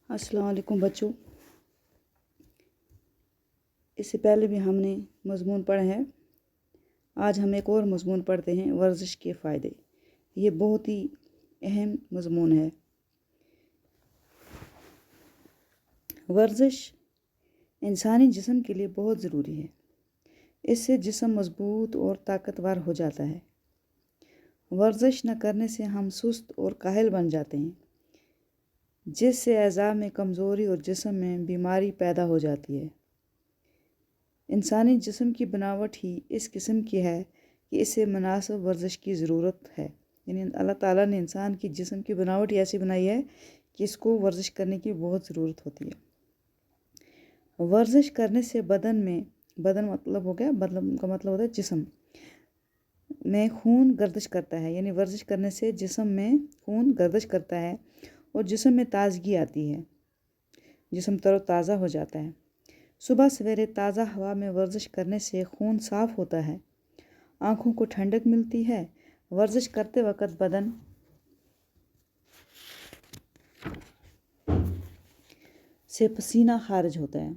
السلام علیکم بچوں، اس سے پہلے بھی ہم نے مضمون پڑھے ہیں۔ آج ہم ایک اور مضمون پڑھتے ہیں، ورزش کے فائدے۔ یہ بہت ہی اہم مضمون ہے۔ ورزش انسانی جسم کے لیے بہت ضروری ہے۔ اس سے جسم مضبوط اور طاقتور ہو جاتا ہے۔ ورزش نہ کرنے سے ہم سست اور کاہل بن جاتے ہیں، جس سے اعضاء میں کمزوری اور جسم میں بیماری پیدا ہو جاتی ہے۔ انسانی جسم کی بناوٹ ہی اس قسم کی ہے کہ اسے مناسب ورزش کی ضرورت ہے۔ یعنی اللہ تعالیٰ نے انسان کی جسم کی بناوٹ ہی ایسی بنائی ہے کہ اس کو ورزش کرنے کی بہت ضرورت ہوتی ہے۔ ورزش کرنے سے بدن مطلب ہو گیا، بدن کا مطلب ہوتا ہے جسم میں خون گردش کرتا ہے۔ یعنی ورزش کرنے سے جسم میں خون گردش کرتا ہے اور جسم میں تازگی آتی ہے، جسم تر و تازہ ہو جاتا ہے۔ صبح سویرے تازہ ہوا میں ورزش کرنے سے خون صاف ہوتا ہے، آنکھوں کو ٹھنڈک ملتی ہے۔ ورزش کرتے وقت بدن سے پسینہ خارج ہوتا ہے،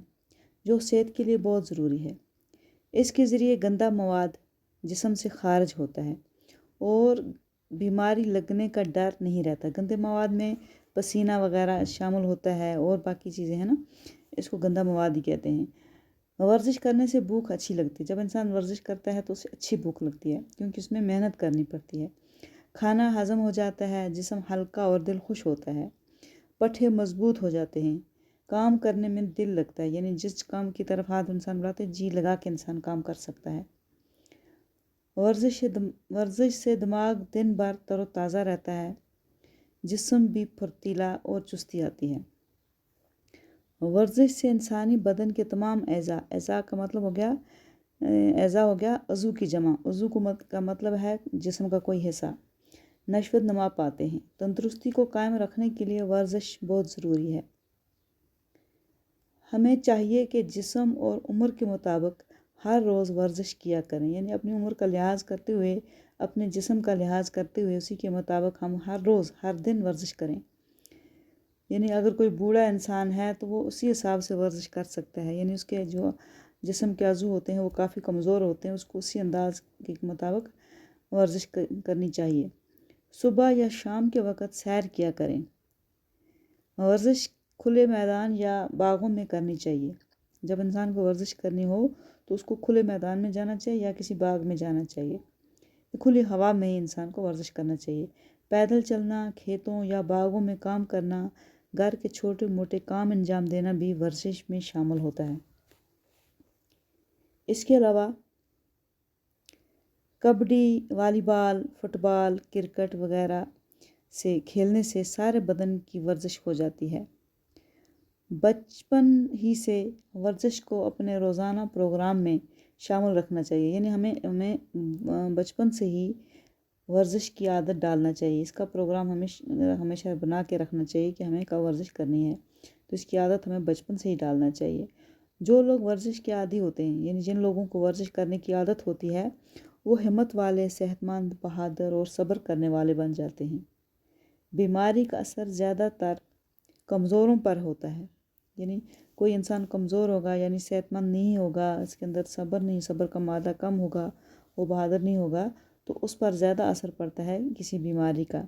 جو صحت کے لیے بہت ضروری ہے۔ اس کے ذریعے گندا مواد جسم سے خارج ہوتا ہے اور بیماری لگنے کا ڈر نہیں رہتا۔ گندے مواد میں پسینہ وغیرہ شامل ہوتا ہے اور باقی چیزیں ہیں نا، اس کو گندا مواد ہی کہتے ہیں۔ ورزش کرنے سے بھوک اچھی لگتی ہے۔ جب انسان ورزش کرتا ہے تو اسے اچھی بھوک لگتی ہے، کیونکہ اس میں محنت کرنی پڑتی ہے۔ کھانا ہضم ہو جاتا ہے، جسم ہلکا اور دل خوش ہوتا ہے۔ پٹھے مضبوط ہو جاتے ہیں، کام کرنے میں دل لگتا ہے۔ یعنی جس کام کی طرف ہاتھ انسان بڑھاتے ہے، جی لگا کے انسان کام کر سکتا ہے۔ ورزش سے دماغ دن بھر تر و تازہ رہتا ہے، جسم بھی پھرتیلا اور چستی آتی ہے۔ ورزش سے انسانی بدن کے تمام اعضاء کا مطلب ہو گیا عضو کی جمع۔ عضو کا مطلب ہے جسم کا کوئی حصہ نشو نما پاتے ہیں۔ تندرستی کو قائم رکھنے کے لیے ورزش بہت ضروری ہے۔ ہمیں چاہیے کہ جسم اور عمر کے مطابق ہر روز ورزش کیا کریں۔ یعنی اپنی عمر کا لحاظ کرتے ہوئے، اپنے جسم کا لحاظ کرتے ہوئے اسی کے مطابق ہم ہر دن ورزش کریں۔ یعنی اگر کوئی بوڑھا انسان ہے تو وہ اسی حساب سے ورزش کر سکتا ہے۔ یعنی اس کے جو جسم کے عضو ہوتے ہیں وہ کافی کمزور ہوتے ہیں، اس کو اسی انداز کے مطابق ورزش کرنی چاہیے۔ صبح یا شام کے وقت سیر کیا کریں۔ ورزش کھلے میدان یا باغوں میں کرنی چاہیے۔ جب انسان کو ورزش کرنی ہو تو اس کو کھلے میدان میں جانا چاہیے یا کسی باغ میں جانا چاہیے۔ کھلی ہوا میں ہی انسان کو ورزش کرنا چاہیے۔ پیدل چلنا، کھیتوں یا باغوں میں کام کرنا، گھر کے چھوٹے موٹے کام انجام دینا بھی ورزش میں شامل ہوتا ہے۔ اس کے علاوہ کبڈی، والی بال، فٹ بال، کرکٹ وغیرہ سے کھیلنے سے سارے بدن کی ورزش ہو جاتی ہے۔ بچپن ہی سے ورزش کو اپنے روزانہ پروگرام میں شامل رکھنا چاہیے۔ یعنی ہمیں بچپن سے ہی ورزش کی عادت ڈالنا چاہیے۔ اس کا پروگرام ہمیشہ بنا کے رکھنا چاہیے کہ ہمیں کب ورزش کرنی ہے، تو اس کی عادت ہمیں بچپن سے ہی ڈالنا چاہیے۔ جو لوگ ورزش کے عادی ہوتے ہیں، یعنی جن لوگوں کو ورزش کرنے کی عادت ہوتی ہے، وہ ہمت والے، صحت مند، بہادر اور صبر کرنے والے بن جاتے ہیں۔ بیماری کا اثر زیادہ تر کمزوروں پر ہوتا ہے۔ یعنی کوئی انسان کمزور ہوگا، یعنی صحت مند نہیں ہوگا، اس کے اندر صبر کا مادہ کم ہوگا، وہ بہادر نہیں ہوگا، تو اس پر زیادہ اثر پڑتا ہے کسی بیماری کا۔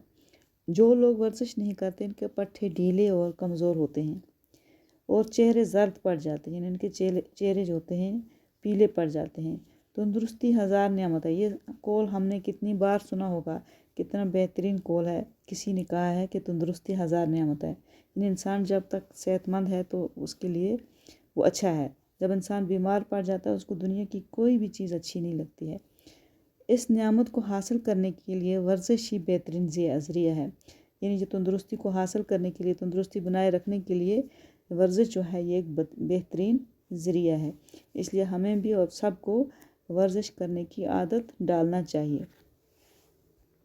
جو لوگ ورزش نہیں کرتے، ان کے پٹھے ڈھیلے اور کمزور ہوتے ہیں اور چہرے زرد پڑ جاتے ہیں۔ یعنی ان کے چہرے جو ہوتے ہیں پیلے پڑ جاتے ہیں۔ تندرستی ہزار نعمت ہے، یہ قول ہم نے کتنی بار سنا ہوگا، کتنا بہترین قول ہے۔ کسی نے کہا ہے کہ تندرستی ہزار نعمت ہے۔ یعنی انسان جب تک صحت مند ہے تو اس کے لیے وہ اچھا ہے۔ جب انسان بیمار پڑ جاتا ہے، اس کو دنیا کی کوئی بھی چیز اچھی نہیں لگتی ہے۔ اس نعمت کو حاصل کرنے کے لیے ورزش ہی بہترین ذریعہ ہے۔ یعنی جو تندرستی کو حاصل کرنے کے لیے، تندرستی بنائے رکھنے کے لیے ورزش جو ہے یہ ایک بہترین ذریعہ ہے۔ اس لیے ہمیں بھی اور سب کو ورزش کرنے کی عادت ڈالنا چاہیے۔